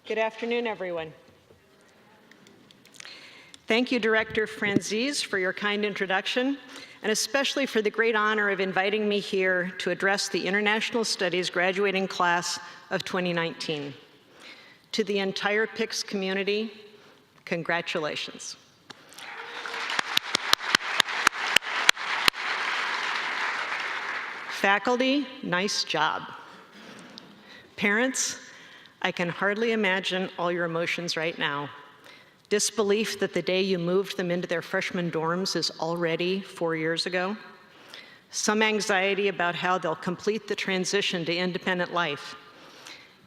Good afternoon, everyone. Thank you, Director Franzese, for your kind introduction, and especially for the great honor of inviting me here to address the International Studies graduating class of 2019. To the entire PICS community, congratulations. Faculty, nice job. Parents, I can hardly imagine all your emotions right now. Disbelief that the day you moved them into their freshman dorms is already 4 years ago. Some anxiety about how they'll complete the transition to independent life.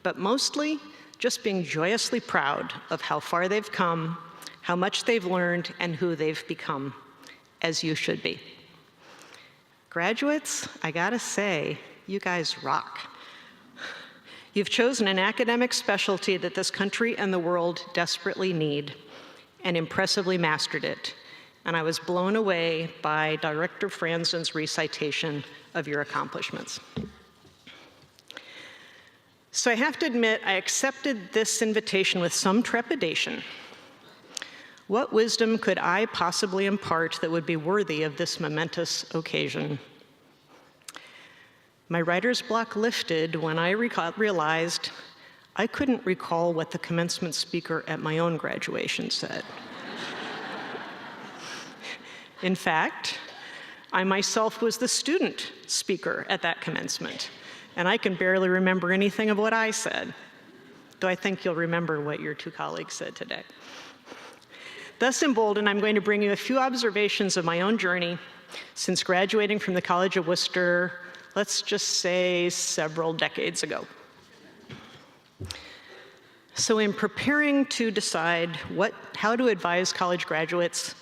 But mostly, just being joyously proud of how far they've come, how much they've learned, and who they've become, as you should be. Graduates, I gotta say, you guys rock. You've chosen an academic specialty that this country and the world desperately need, and impressively mastered it. And I was blown away by Director Franzen's recitation of your accomplishments. So I have to admit, I accepted this invitation with some trepidation. What wisdom could I possibly impart that would be worthy of this momentous occasion? My writer's block lifted when I realized I couldn't recall what the commencement speaker at my own graduation said. In fact, I myself was the student speaker at that commencement, and I can barely remember anything of what I said, though I think you'll remember what your two colleagues said today. Thus emboldened, I'm going to bring you a few observations of my own journey since graduating from the College of Worcester, let's just say several decades ago. So in preparing to decide how to advise college graduates,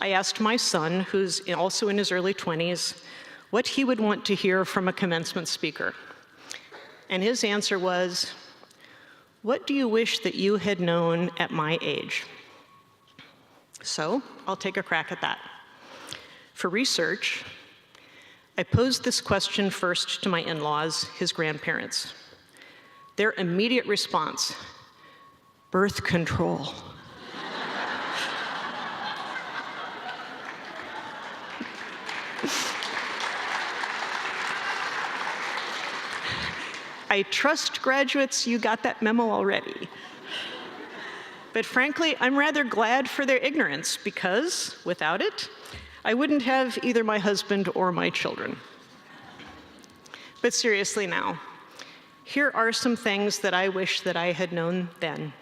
I asked my son, who's also in his early 20s, what he would want to hear from a commencement speaker. And his answer was, "What do you wish that you had known at my age?" So I'll take a crack at that. For research, I posed this question first to my in-laws, his grandparents. Their immediate response, birth control. I trust graduates, you got that memo already. But frankly, I'm rather glad for their ignorance because without it, I wouldn't have either my husband or my children. But seriously now, here are some things that I wish that I had known then.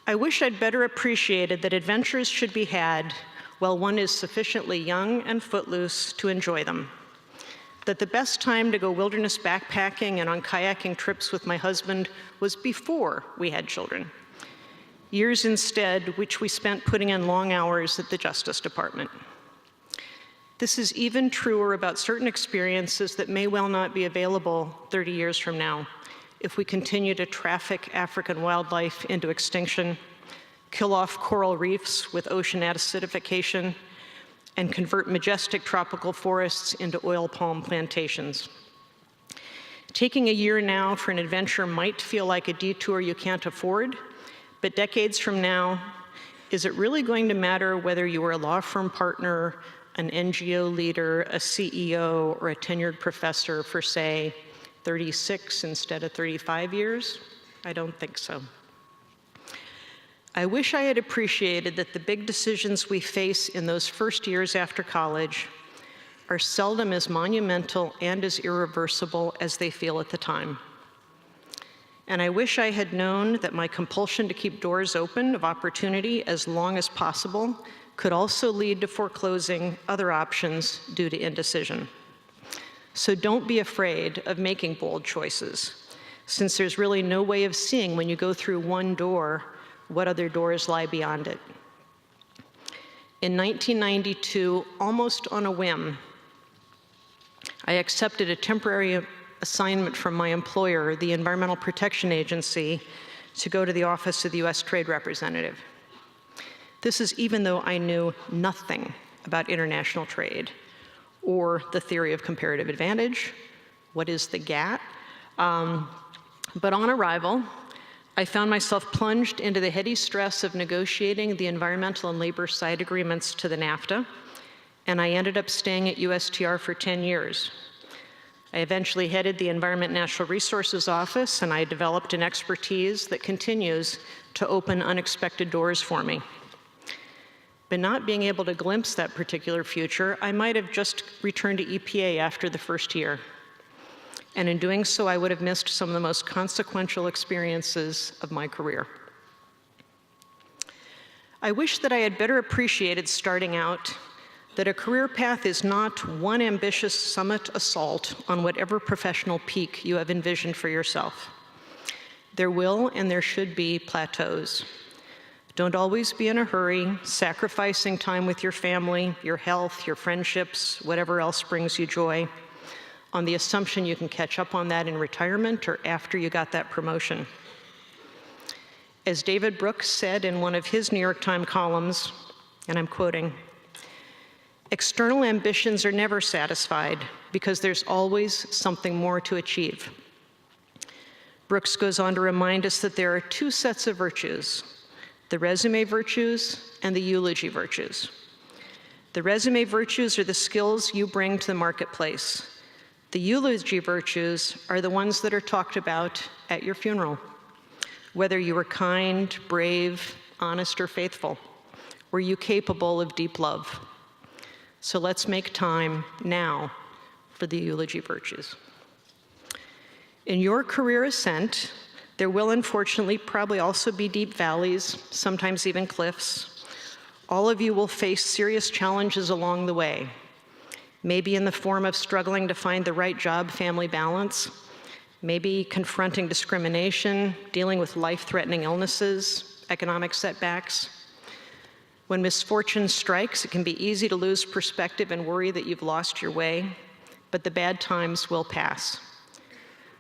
I wish I'd better appreciated that adventures should be had while one is sufficiently young and footloose to enjoy them. That the best time to go wilderness backpacking and on kayaking trips with my husband was before we had children. Years instead, which we spent putting in long hours at the Justice Department. This is even truer about certain experiences that may well not be available 30 years from now if we continue to traffic African wildlife into extinction, kill off coral reefs with ocean acidification, and convert majestic tropical forests into oil palm plantations. Taking a year now for an adventure might feel like a detour you can't afford, but decades from now, is it really going to matter whether you were a law firm partner, an NGO leader, a CEO, or a tenured professor for, say, 36 instead of 35 years? I don't think so. I wish I had appreciated that the big decisions we face in those first years after college are seldom as monumental and as irreversible as they feel at the time. And I wish I had known that my compulsion to keep doors open of opportunity as long as possible could also lead to foreclosing other options due to indecision. So don't be afraid of making bold choices, since there's really no way of seeing when you go through one door what other doors lie beyond it. In 1992, almost on a whim, I accepted a temporary assignment from my employer, the Environmental Protection Agency, to go to the Office of the U.S. Trade Representative. This is even though I knew nothing about international trade or the theory of comparative advantage, what is the GATT. But on arrival, I found myself plunged into the heady stress of negotiating the environmental and labor side agreements to the NAFTA, and I ended up staying at USTR for 10 years. I eventually headed the Environment and Natural Resources Office, and I developed an expertise that continues to open unexpected doors for me. But not being able to glimpse that particular future, I might have just returned to EPA after the first year. And in doing so, I would have missed some of the most consequential experiences of my career. I wish that I had better appreciated starting out that a career path is not one ambitious summit assault on whatever professional peak you have envisioned for yourself. There will and there should be plateaus. Don't always be in a hurry, sacrificing time with your family, your health, your friendships, whatever else brings you joy, on the assumption you can catch up on that in retirement or after you got that promotion. As David Brooks said in one of his New York Times columns, and I'm quoting, "External ambitions are never satisfied because there's always something more to achieve." Brooks goes on to remind us that there are two sets of virtues, the resume virtues and the eulogy virtues. The resume virtues are the skills you bring to the marketplace. The eulogy virtues are the ones that are talked about at your funeral, whether you were kind, brave, honest, or faithful. Were you capable of deep love? So let's make time now for the eulogy virtues. In your career ascent, there will unfortunately probably also be deep valleys, sometimes even cliffs. All of you will face serious challenges along the way, maybe in the form of struggling to find the right job-family balance, maybe confronting discrimination, dealing with life-threatening illnesses, economic setbacks. When misfortune strikes, it can be easy to lose perspective and worry that you've lost your way, but the bad times will pass.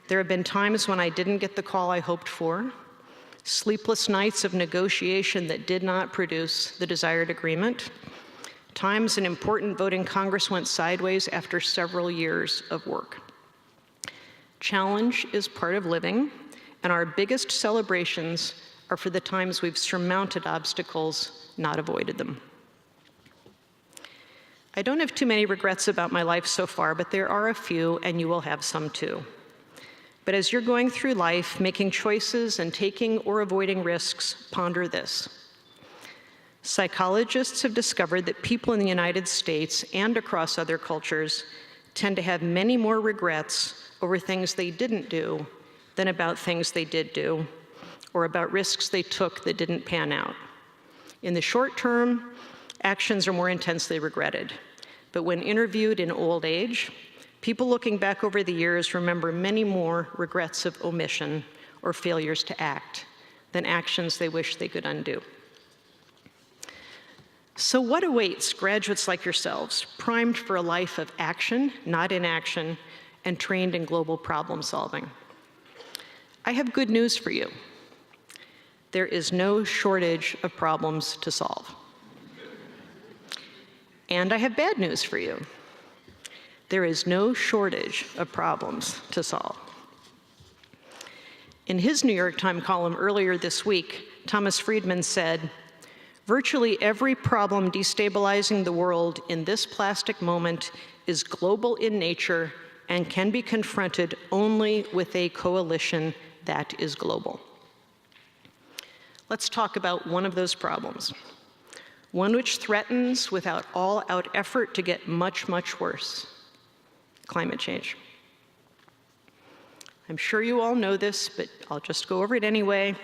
There have been times when I didn't get the call I hoped for, sleepless nights of negotiation that did not produce the desired agreement, times an important vote in Congress went sideways after several years of work. Challenge is part of living, and our biggest celebrations are for the times we've surmounted obstacles, not avoided them. I don't have too many regrets about my life so far, but there are a few, and you will have some too. But as you're going through life, making choices and taking or avoiding risks, ponder this. Psychologists have discovered that people in the United States and across other cultures tend to have many more regrets over things they didn't do than about things they did do, or about risks they took that didn't pan out. In the short term, actions are more intensely regretted. But when interviewed in old age, people looking back over the years remember many more regrets of omission or failures to act than actions they wish they could undo. So what awaits graduates like yourselves, primed for a life of action, not inaction, and trained in global problem solving? I have good news for you. There is no shortage of problems to solve. And I have bad news for you. There is no shortage of problems to solve. In his New York Times column earlier this week, Thomas Friedman said, "Virtually every problem destabilizing the world in this plastic moment is global in nature and can be confronted only with a coalition that is global." Let's talk about one of those problems, one which threatens, without all-out effort, to get much, much worse: climate change. I'm sure you all know this, but I'll just go over it anyway.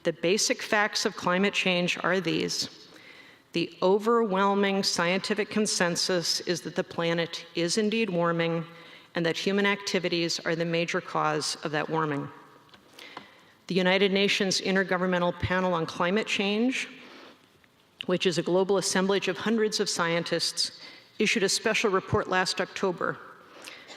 The basic facts of climate change are these. The overwhelming scientific consensus is that the planet is indeed warming and that human activities are the major cause of that warming. The United Nations Intergovernmental Panel on Climate Change, which is a global assemblage of hundreds of scientists, issued a special report last October,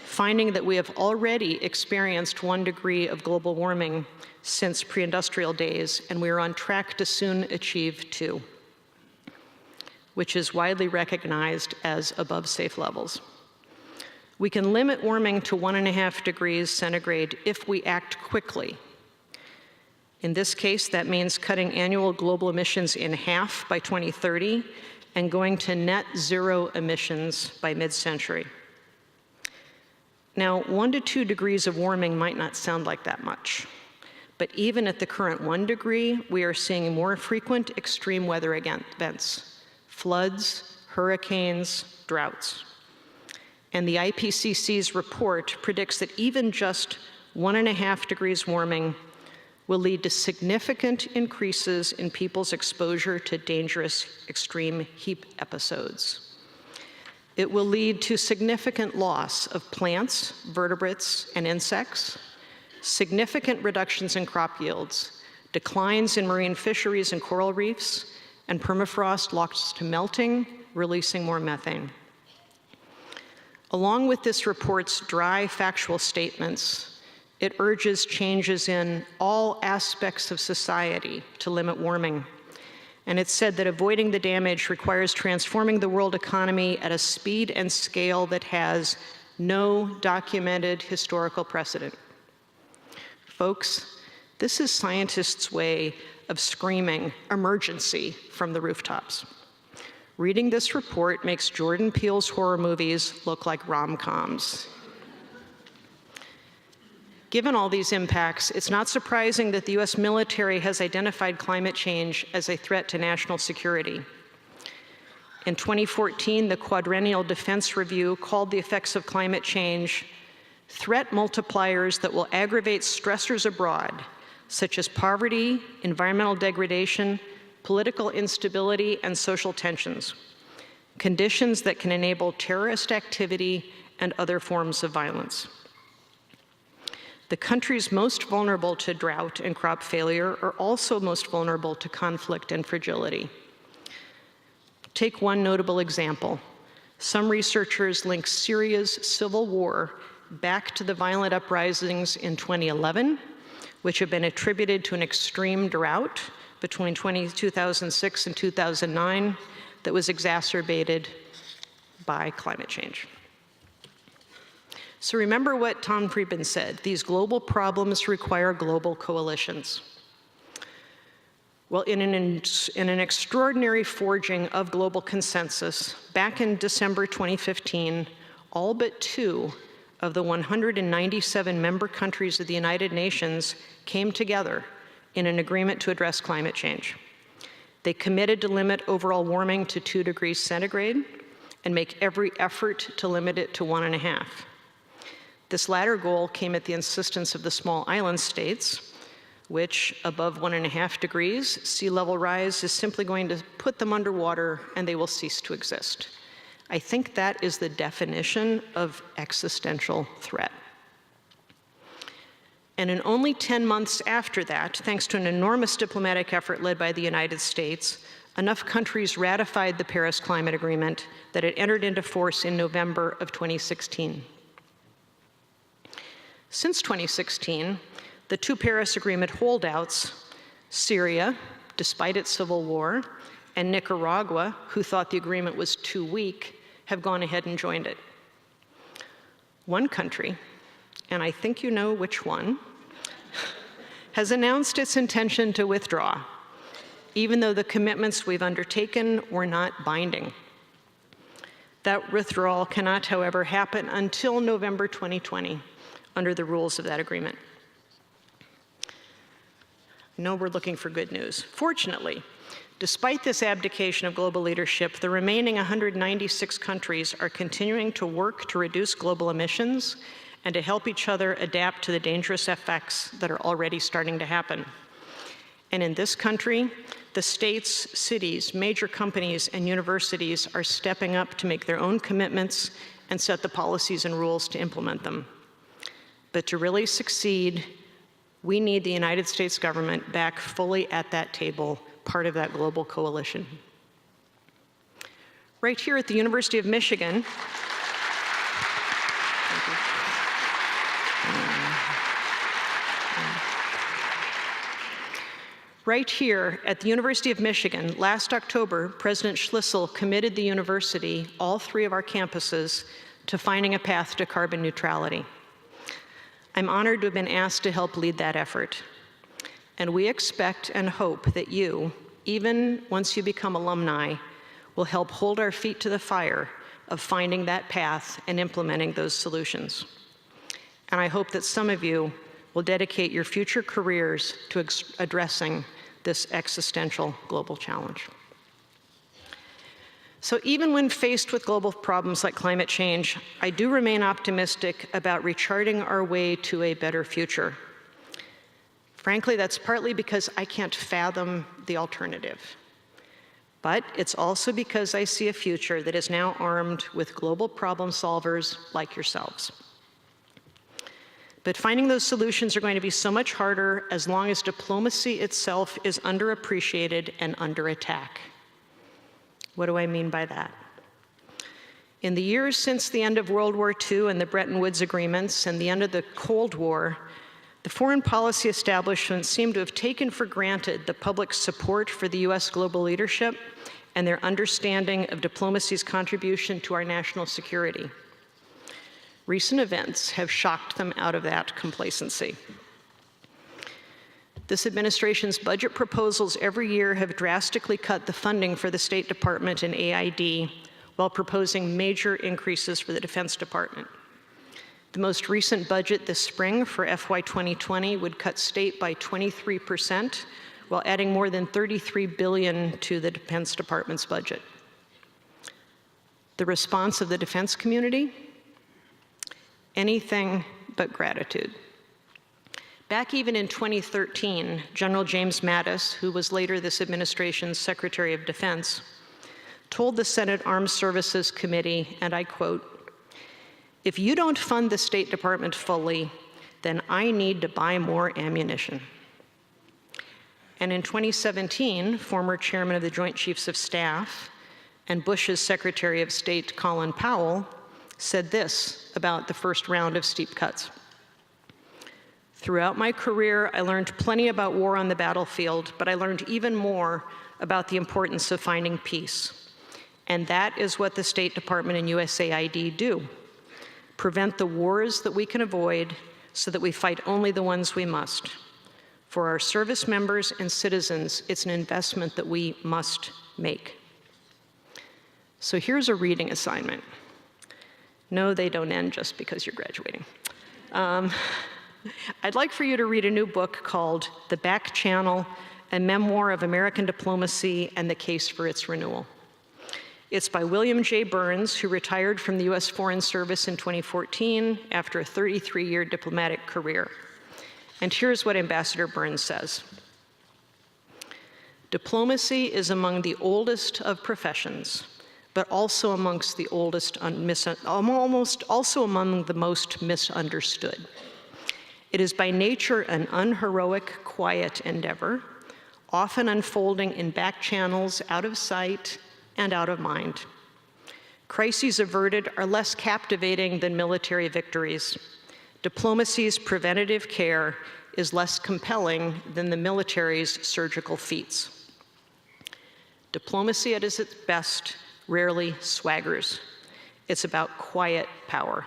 finding that we have already experienced 1 degree of global warming since pre-industrial days, and we are on track to soon achieve 2, which is widely recognized as above safe levels. We can limit warming to 1.5 degrees centigrade if we act quickly. In this case, that means cutting annual global emissions in half by 2030 and going to net zero emissions by mid-century. Now, 1 to 2 degrees of warming might not sound like that much, but even at the current 1 degree, we are seeing more frequent extreme weather events: floods, hurricanes, droughts. And the IPCC's report predicts that even just 1.5 degrees warming will lead to significant increases in people's exposure to dangerous extreme heat episodes. It will lead to significant loss of plants, vertebrates, and insects, significant reductions in crop yields, declines in marine fisheries and coral reefs, and permafrost lost to melting, releasing more methane. Along with this report's dry, factual statements, it urges changes in all aspects of society to limit warming. And it said that avoiding the damage requires transforming the world economy at a speed and scale that has no documented historical precedent. Folks, this is scientists' way of screaming emergency from the rooftops. Reading this report makes Jordan Peele's horror movies look like rom-coms. Given all these impacts, it's not surprising that the US military has identified climate change as a threat to national security. In 2014, the Quadrennial Defense Review called the effects of climate change threat multipliers that will aggravate stressors abroad, such as poverty, environmental degradation, political instability, and social tensions, conditions that can enable terrorist activity and other forms of violence. The countries most vulnerable to drought and crop failure are also most vulnerable to conflict and fragility. Take one notable example. Some researchers link Syria's civil war back to the violent uprisings in 2011, which have been attributed to an extreme drought between 2006 and 2009 that was exacerbated by climate change. So remember what Tom Friedman said: these global problems require global coalitions. Well, in an extraordinary forging of global consensus, back in December 2015, all but 2 of the 197 member countries of the United Nations came together in an agreement to address climate change. They committed to limit overall warming to 2 degrees centigrade and make every effort to limit it to 1.5. This latter goal came at the insistence of the small island states, which, above 1.5 degrees, sea level rise is simply going to put them underwater and they will cease to exist. I think that is the definition of existential threat. And in only 10 months after that, thanks to an enormous diplomatic effort led by the United States, enough countries ratified the Paris Climate Agreement that it entered into force in November of 2016. Since 2016, the 2 Paris Agreement holdouts, Syria, despite its civil war, and Nicaragua, who thought the agreement was too weak, have gone ahead and joined it. One country, and I think you know which one, has announced its intention to withdraw, even though the commitments we've undertaken were not binding. That withdrawal cannot, however, happen until November 2020 under the rules of that agreement. No, we're looking for good news. Fortunately, despite this abdication of global leadership, the remaining 196 countries are continuing to work to reduce global emissions and to help each other adapt to the dangerous effects that are already starting to happen. And in this country, the states, cities, major companies, and universities are stepping up to make their own commitments and set the policies and rules to implement them. But to really succeed, we need the United States government back fully at that table, part of that global coalition. Right here at the University of Michigan, right here at the University of Michigan, last October, President Schlissel committed the university, all 3 of our campuses, to finding a path to carbon neutrality. I'm honored to have been asked to help lead that effort. And we expect and hope that you, even once you become alumni, will help hold our feet to the fire of finding that path and implementing those solutions. And I hope that some of you will dedicate your future careers to addressing this existential global challenge. So even when faced with global problems like climate change, I do remain optimistic about recharting our way to a better future. Frankly, that's partly because I can't fathom the alternative. But it's also because I see a future that is now armed with global problem solvers like yourselves. But finding those solutions are going to be so much harder as long as diplomacy itself is underappreciated and under attack. What do I mean by that? In the years since the end of World War II and the Bretton Woods agreements and the end of the Cold War, the foreign policy establishments seem to have taken for granted the public's support for the US global leadership and their understanding of diplomacy's contribution to our national security. Recent events have shocked them out of that complacency. This administration's budget proposals every year have drastically cut the funding for the State Department and AID while proposing major increases for the Defense Department. The most recent budget this spring for FY 2020 would cut state by 23% while adding more than $33 billion to the Defense Department's budget. The response of the defense community? Anything but gratitude. Back even in 2013, General James Mattis, who was later this administration's Secretary of Defense, told the Senate Armed Services Committee, and I quote, "If you don't fund the State Department fully, then I need to buy more ammunition." And in 2017, former chairman of the Joint Chiefs of Staff and Bush's Secretary of State, Colin Powell, said this about the first round of steep cuts. "Throughout my career, I learned plenty about war on the battlefield, but I learned even more about the importance of finding peace. And that is what the State Department and USAID do. Prevent the wars that we can avoid so that we fight only the ones we must. For our service members and citizens, it's an investment that we must make." So here's a reading assignment. No, they don't end just because you're graduating. I'd like for you to read a new book called The Back Channel, A Memoir of American Diplomacy and the Case for Its Renewal. It's by William J. Burns, who retired from the US Foreign Service in 2014 after a 33-year diplomatic career. And here's what Ambassador Burns says. "Diplomacy is among the oldest of professions, but also amongst the oldest, also among the most misunderstood. It is by nature an unheroic, quiet endeavor, often unfolding in back channels out of sight and out of mind. Crises averted are less captivating than military victories. Diplomacy's preventative care is less compelling than the military's surgical feats. Diplomacy at its best rarely swaggers. It's about quiet power.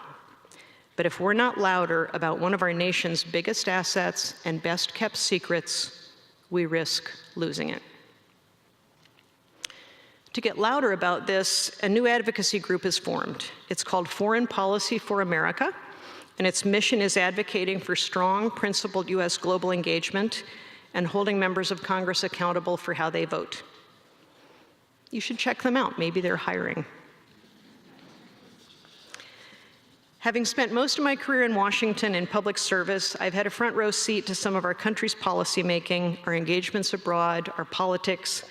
But if we're not louder about one of our nation's biggest assets and best kept secrets, we risk losing it." To get louder about this, a new advocacy group is formed. It's called Foreign Policy for America, and its mission is advocating for strong, principled US global engagement and holding members of Congress accountable for how they vote. You should check them out. Maybe they're hiring. Having spent most of my career in Washington in public service, I've had a front row seat to some of our country's policymaking, our engagements abroad, our politics.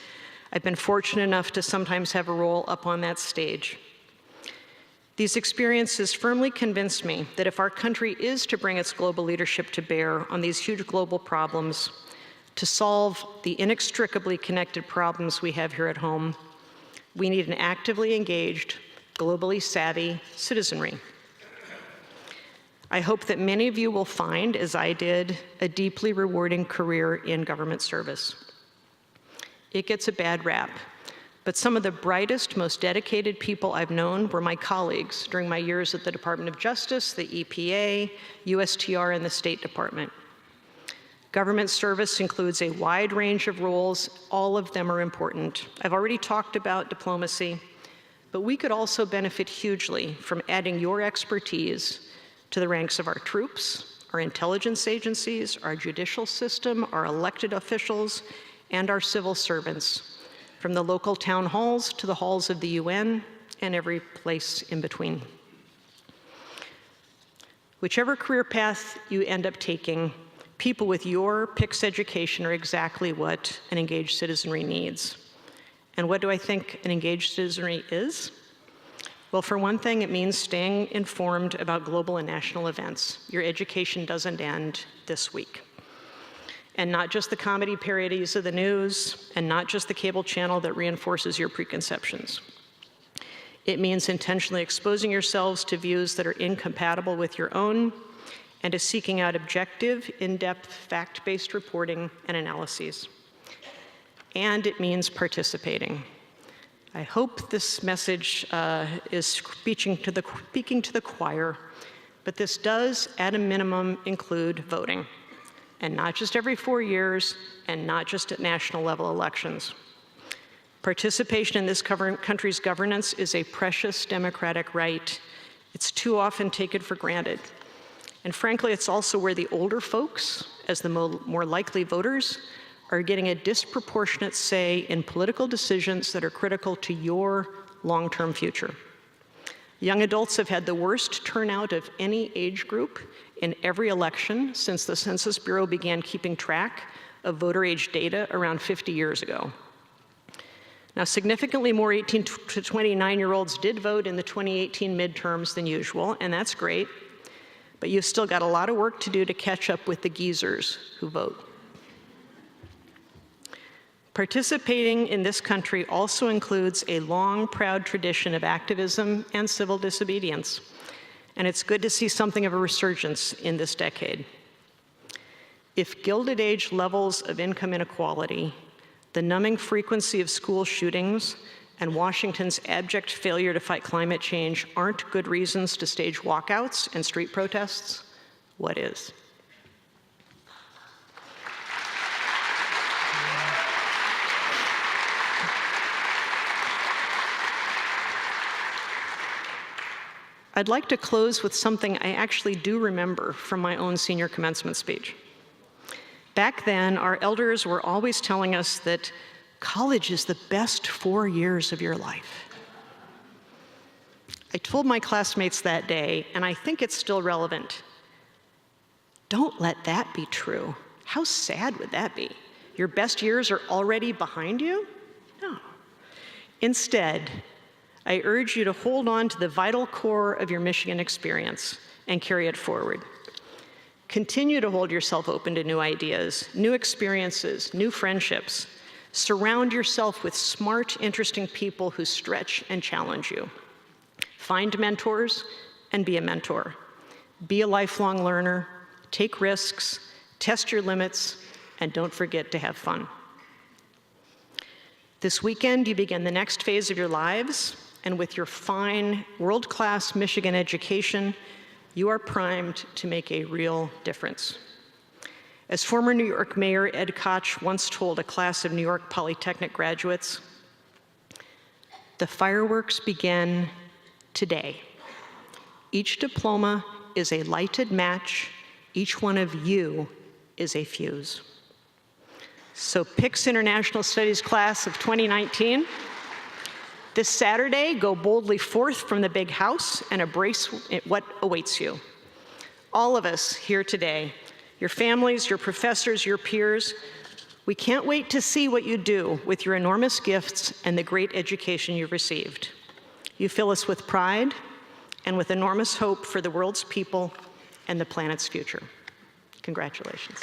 I've been fortunate enough to sometimes have a role up on that stage. These experiences firmly convinced me that if our country is to bring its global leadership to bear on these huge global problems, to solve the inextricably connected problems we have here at home, we need an actively engaged, globally savvy citizenry. I hope that many of you will find, as I did, a deeply rewarding career in government service. It gets a bad rap, but some of the brightest, most dedicated people I've known were my colleagues during my years at the Department of Justice, the EPA, USTR, and the State Department. Government service includes a wide range of roles. All of them are important. I've already talked about diplomacy, but we could also benefit hugely from adding your expertise to the ranks of our troops, our intelligence agencies, our judicial system, our elected officials, and our civil servants, from the local town halls to the halls of the UN and every place in between. Whichever career path you end up taking, people with your PICS education are exactly what an engaged citizenry needs. And what do I think an engaged citizenry is? Well, for one thing, it means staying informed about global and national events. Your education doesn't end this week. And not just the comedy parodies of the news, and not just the cable channel that reinforces your preconceptions. It means intentionally exposing yourselves to views that are incompatible with your own, and to seeking out objective, in-depth, fact-based reporting and analyses. And it means participating. I hope this message is speaking to the choir, but this does, at a minimum, include voting. And not just every 4 years, and not just at national level elections. Participation in this country's governance is a precious democratic right. It's too often taken for granted. And frankly, it's also where the older folks, as the more likely voters, are getting a disproportionate say in political decisions that are critical to your long-term future. Young adults have had the worst turnout of any age group in every election since the Census Bureau began keeping track of voter age data around 50 years ago. Now, significantly more 18 to 29-year-olds did vote in the 2018 midterms than usual, and that's great, but you've still got a lot of work to do to catch up with the geezers who vote. Participating in this country also includes a long, proud tradition of activism and civil disobedience, and it's good to see something of a resurgence in this decade. If Gilded Age levels of income inequality, the numbing frequency of school shootings, and Washington's abject failure to fight climate change aren't good reasons to stage walkouts and street protests, what is? I'd like to close with something I actually do remember from my own senior commencement speech. Back then, our elders were always telling us that college is the best 4 years of your life. I told my classmates that day, and I think it's still relevant. Don't let that be true. How sad would that be? Your best years are already behind you? No. Instead, I urge you to hold on to the vital core of your Michigan experience and carry it forward. Continue to hold yourself open to new ideas, new experiences, new friendships. Surround yourself with smart, interesting people who stretch and challenge you. Find mentors and be a mentor. Be a lifelong learner, take risks, test your limits, and don't forget to have fun. This weekend, you begin the next phase of your lives, and with your fine, world-class Michigan education, you are primed to make a real difference. As former New York Mayor Ed Koch once told a class of New York Polytechnic graduates, the fireworks begin today. Each diploma is a lighted match. Each one of you is a fuse. So PICS International Studies class of 2019, this Saturday, go boldly forth from the big house and embrace what awaits you. All of us here today, your families, your professors, your peers, we can't wait to see what you do with your enormous gifts and the great education you've received. You fill us with pride and with enormous hope for the world's people and the planet's future. Congratulations.